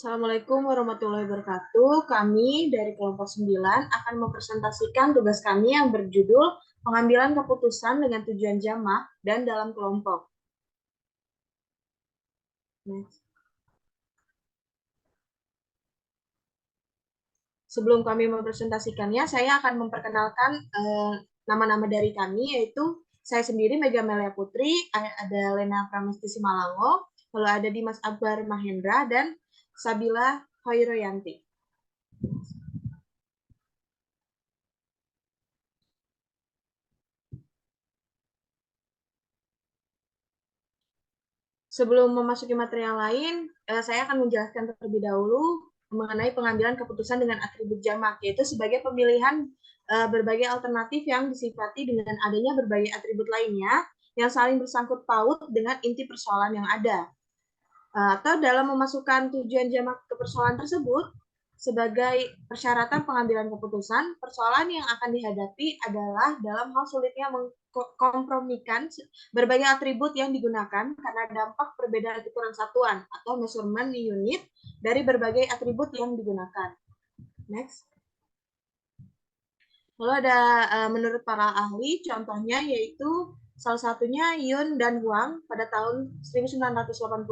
Assalamualaikum warahmatullahi wabarakatuh. Kami dari kelompok 9 akan mempresentasikan tugas kami yang berjudul pengambilan keputusan dengan tujuan jamak dan dalam kelompok. Next. Sebelum kami mempresentasikannya, saya akan memperkenalkan nama-nama dari kami, yaitu saya sendiri Mega Melia Putri, ada Lena Pramesti Simalango, lalu ada Dimas Akbar Mahendra, dan Sabila Hoiroyanti. Sebelum memasuki materi yang lain, saya akan menjelaskan terlebih dahulu mengenai pengambilan keputusan dengan atribut jamak, yaitu sebagai pemilihan berbagai alternatif yang disifati dengan adanya berbagai atribut lainnya yang saling bersangkut paut dengan inti persoalan yang ada. Atau dalam memasukkan tujuan jamak ke persoalan tersebut, sebagai persyaratan pengambilan keputusan, persoalan yang akan dihadapi adalah dalam hal sulitnya mengkompromikan berbagai atribut yang digunakan karena dampak perbedaan ukuran satuan atau measurement unit dari berbagai atribut yang digunakan. Next. Lalu ada menurut para ahli, contohnya yaitu salah satunya Yun dan Huang pada tahun 1982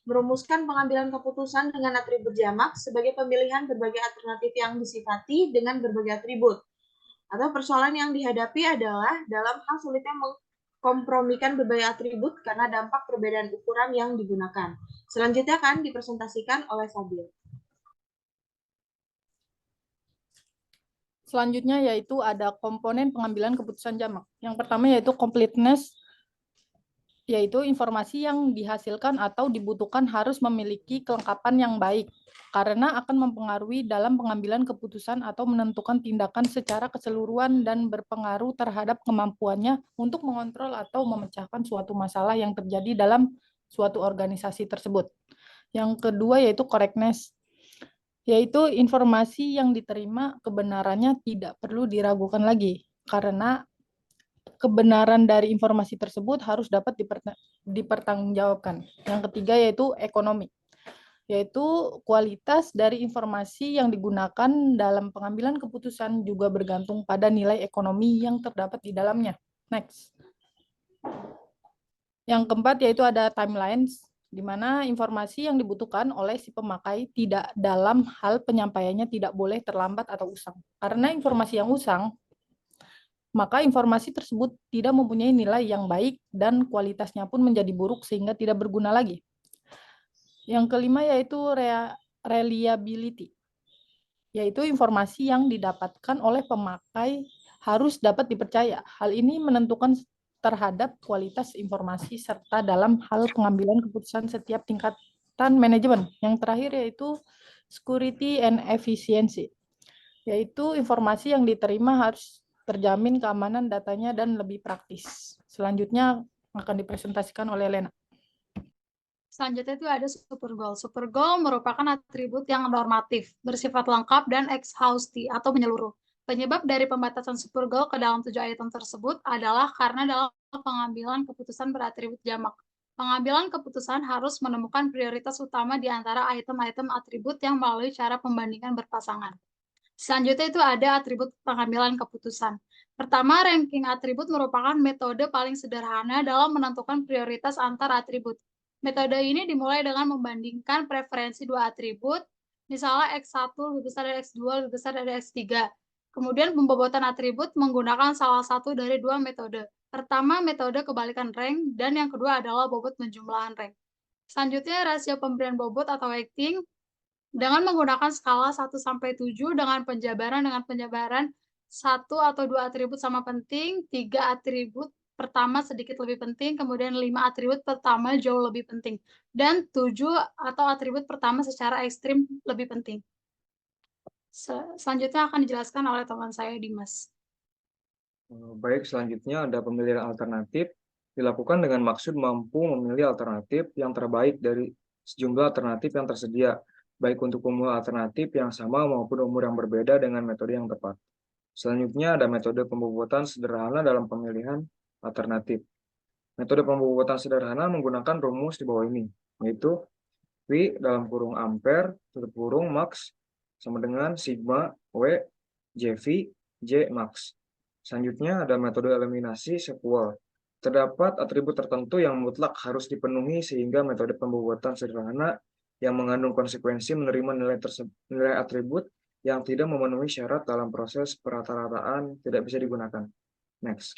merumuskan pengambilan keputusan dengan atribut jamak sebagai pemilihan berbagai alternatif yang disifati dengan berbagai atribut. Atau persoalan yang dihadapi adalah dalam hal sulitnya mengkompromikan berbagai atribut karena dampak perbedaan ukuran yang digunakan. Selanjutnya akan dipresentasikan oleh Sabil. Selanjutnya yaitu ada komponen pengambilan keputusan jamak. Yang pertama yaitu completeness, yaitu informasi yang dihasilkan atau dibutuhkan harus memiliki kelengkapan yang baik, karena akan mempengaruhi dalam pengambilan keputusan atau menentukan tindakan secara keseluruhan dan berpengaruh terhadap kemampuannya untuk mengontrol atau memecahkan suatu masalah yang terjadi dalam suatu organisasi tersebut. Yang kedua yaitu correctness, yaitu informasi yang diterima kebenarannya tidak perlu diragukan lagi, karena kebenaran dari informasi tersebut harus dapat dipertanggungjawabkan. Yang ketiga yaitu ekonomi, yaitu kualitas dari informasi yang digunakan dalam pengambilan keputusan juga bergantung pada nilai ekonomi yang terdapat di dalamnya. Next. Yang keempat yaitu ada timelines, di mana informasi yang dibutuhkan oleh si pemakai tidak dalam hal penyampaiannya tidak boleh terlambat atau usang. Karena informasi yang usang, maka informasi tersebut tidak mempunyai nilai yang baik dan kualitasnya pun menjadi buruk sehingga tidak berguna lagi. Yang kelima yaitu reliability, yaitu informasi yang didapatkan oleh pemakai harus dapat dipercaya. Hal ini menentukan terhadap kualitas informasi serta dalam hal pengambilan keputusan setiap tingkatan manajemen. Yang terakhir yaitu security and efficiency, yaitu informasi yang diterima harus terjamin keamanan datanya dan lebih praktis. Selanjutnya akan dipresentasikan oleh Lena. Selanjutnya itu ada super goal. Super goal merupakan atribut yang normatif, bersifat lengkap dan exhaustive atau menyeluruh. Penyebab dari pembatasan super goal ke dalam 7 item tersebut adalah karena dalam pengambilan keputusan beratribut jamak. Pengambilan keputusan harus menemukan prioritas utama di antara item-item atribut yang melalui cara pembandingan berpasangan. Selanjutnya itu ada atribut pengambilan keputusan. Pertama, ranking atribut merupakan metode paling sederhana dalam menentukan prioritas antar atribut. Metode ini dimulai dengan membandingkan preferensi dua atribut, misalnya X1 lebih besar dari X2 lebih besar dari X3. Kemudian pembobotan atribut menggunakan salah satu dari dua metode. Pertama, metode kebalikan rank, dan yang kedua adalah bobot penjumlahan rank. Selanjutnya, rasio pemberian bobot atau weighting dengan menggunakan skala 1-7 dengan penjabaran 1 atau 2 atribut sama penting, 3 atribut pertama sedikit lebih penting, kemudian 5 atribut pertama jauh lebih penting, dan 7 atau atribut pertama secara ekstrim lebih penting. Selanjutnya akan dijelaskan oleh teman saya, Dimas. Baik, selanjutnya ada pemilihan alternatif dilakukan dengan maksud mampu memilih alternatif yang terbaik dari sejumlah alternatif yang tersedia, baik untuk umur alternatif yang sama maupun umur yang berbeda dengan metode yang tepat. Selanjutnya ada metode pembobotan sederhana dalam pemilihan alternatif. Metode pembobotan sederhana menggunakan rumus di bawah ini, yaitu V dalam kurung ampere, tutup kurung max, sama dengan sigma W JV J max. Selanjutnya ada metode eliminasi sequel. Terdapat atribut tertentu yang mutlak harus dipenuhi sehingga metode pembuatan sederhana yang mengandung konsekuensi menerima nilai atribut yang tidak memenuhi syarat dalam proses perata-rataan tidak bisa digunakan. Next.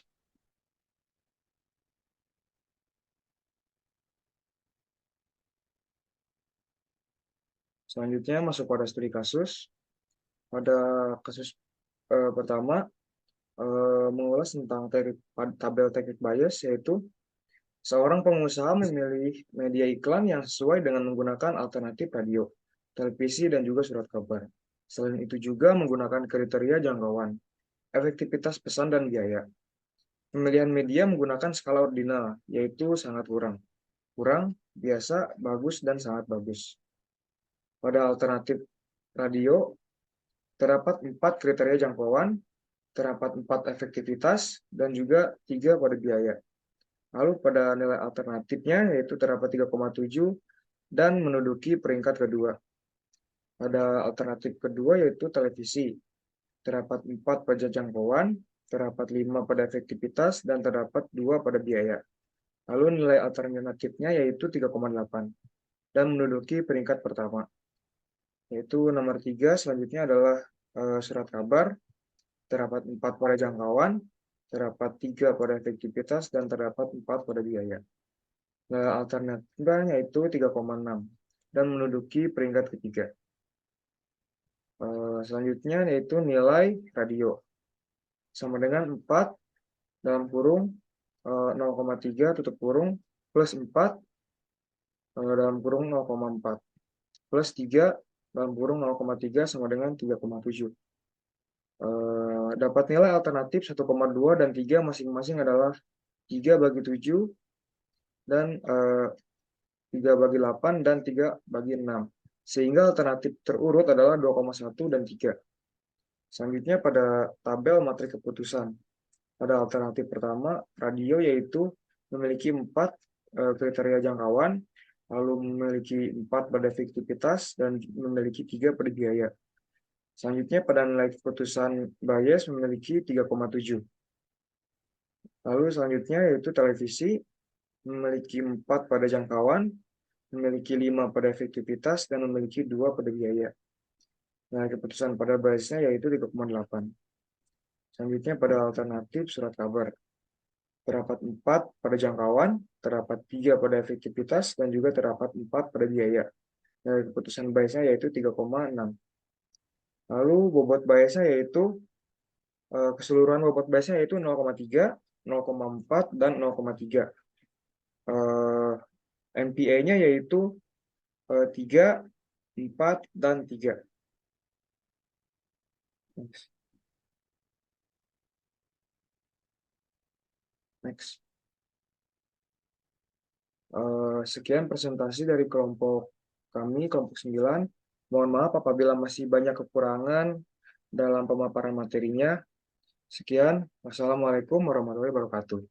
Selanjutnya masuk pada studi kasus. Pada kasus pertama, mengulas tentang tabel teknik bias, yaitu seorang pengusaha memilih media iklan yang sesuai dengan menggunakan alternatif radio, televisi, dan juga surat kabar. Selain itu juga menggunakan kriteria jangkauan, efektivitas pesan, dan biaya. Pemilihan media menggunakan skala ordinal, yaitu sangat kurang, biasa, bagus, dan sangat bagus. Pada alternatif radio, terdapat 4 kriteria jangkauan, terdapat 4 efektivitas, dan juga 3 pada biaya. Lalu pada nilai alternatifnya, yaitu terdapat 3,7 dan menduduki peringkat kedua. Pada alternatif kedua, yaitu televisi, terdapat 4 pada jangkauan, terdapat 5 pada efektivitas, dan terdapat 2 pada biaya. Lalu nilai alternatifnya yaitu 3,8 dan menduduki peringkat pertama. Yaitu nomor 3 selanjutnya adalah surat kabar, terdapat 4 pada jangkauan, terdapat 3 pada efektivitas, dan terdapat 4 pada biaya. Nilai alternatifnya yaitu 3,6 dan menduduki peringkat ketiga. Selanjutnya yaitu nilai radio. Sama dengan 4 dalam kurung 0,3 tutup kurung plus 4 dalam kurung 0,4 plus 3 dalam kurung 0,3 sama dengan 3,7. Dapat nilai alternatif 1,2 dan 3 masing-masing adalah 3 bagi 7 dan 3 bagi 8 dan 3 bagi 6. Sehingga alternatif terurut adalah 2,1 dan 3. Selanjutnya pada tabel matrik keputusan. Pada alternatif pertama, radio yaitu memiliki 4 kriteria jangkauan, lalu memiliki 4 pada efektivitas, dan memiliki 3 pada biaya. Selanjutnya pada nilai keputusan bias memiliki 3,7. Lalu selanjutnya yaitu televisi, memiliki 4 pada jangkauan, memiliki 5 pada efektivitas, dan memiliki 2 pada biaya. Nah, keputusan pada biasnya yaitu 3,8. Selanjutnya pada alternatif surat kabar. Terdapat 4 pada jangkauan, terdapat 3 pada efektivitas, dan juga terdapat 4 pada biaya. Nah, keputusan biasnya yaitu 3,6. Lalu bobot biasnya yaitu keseluruhan bobot biasnya yaitu 0,3, 0,4, dan 0,3. MPA-nya yaitu 3, 4, dan 3. Next. Sekian presentasi dari kelompok kami, kelompok 9. Mohon maaf apabila masih banyak kekurangan dalam pemaparan materinya. Sekian. Wassalamualaikum warahmatullahi wabarakatuh.